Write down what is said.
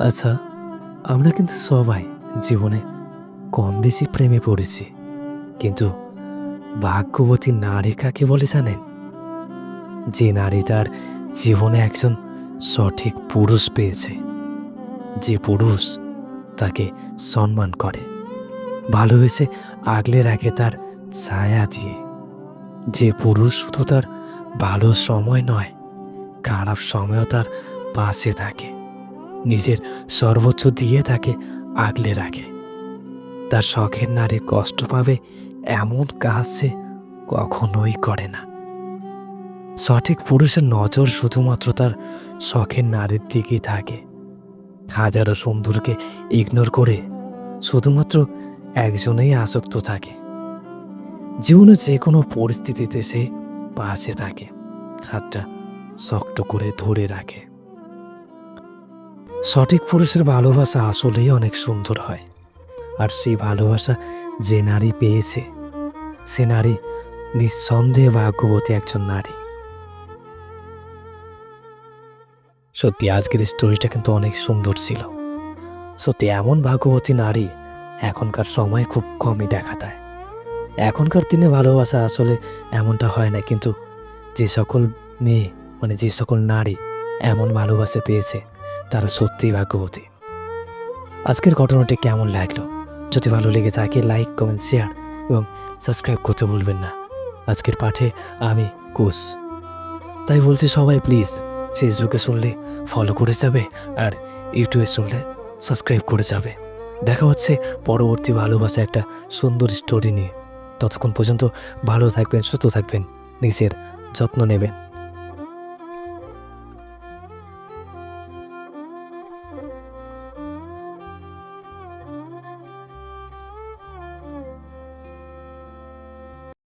আচ্ছা, আমরা কিন্তু সবাই জীবনে কম বেশি প্রেমে পড়েছি। কিন্তু ভাগ্যবতী নারী কাকে বলে জানেন? যে নারী তার জীবনে একজন সঠিক পুরুষ পেয়েছে। যে পুরুষ তাকে সম্মান করে, ভালোবেসে আগলে রাখে তার ছায়া দিয়ে। যে পুরুষ শুধু তার ভালো সময় নয়, খারাপ সময়ও তার পাশে থাকে, নিজের সর্বোচ্চ দিয়ে তাকে আগলে রাখে। তার শখের নারী কষ্ট পাবে এমন কাজ সে কখনোই করে না। সঠিক পুরুষের নজর শুধুমাত্র তার শখের নারীর দিকেই থাকে। হাজারো সুন্দরকে ইগনোর করে শুধুমাত্র একজনেই আসক্ত থাকে। জীবনে যে কোনো পরিস্থিতিতে সে পাশে থাকে, হাতটা শক্ত করে ধরে রাখে। সঠিক পুরুষের ভালোবাসা আসলেই অনেক সুন্দর হয়। আর সেই ভালোবাসা যে নারী পেয়েছে, সে নারী নিঃসন্দেহে ভাগ্যবতী একজন নারী। সত্যি আজকের স্টোরিটা কিন্তু অনেক সুন্দর ছিল। সত্যি এমন ভাগ্যবতী নারী এখনকার সময়ে খুব কমই দেখা যায়। এখনকার দিনে ভালোবাসা আসলে এমনটা হয় না, কিন্তু যে সকল মেয়ে যে সকল নারী এমন ভালোবাসা পেয়েছে তারা সত্যিই ভাগ্যবতী। আজকের ঘটনাটি কেমন লাগলো? যদি ভালো লেগে থাকে লাইক, কমেন্ট, শেয়ার এবং সাবস্ক্রাইব করতে ভুলবেন না। আজকের পাঠে আমি কুশ, তাই বলছি সবাই প্লিজ ফেসবুকে শুনলে ফলো করে যাবে, আর ইউটিউবে শুনলে সাবস্ক্রাইব করে যাবে। দেখা হচ্ছে পরবর্তী ভালোবাসা একটা সুন্দর স্টোরি নিয়ে। ততক্ষণ পর্যন্ত ভালো থাকবেন, সুস্থ থাকবেন, নিজের যত্ন নেবেন।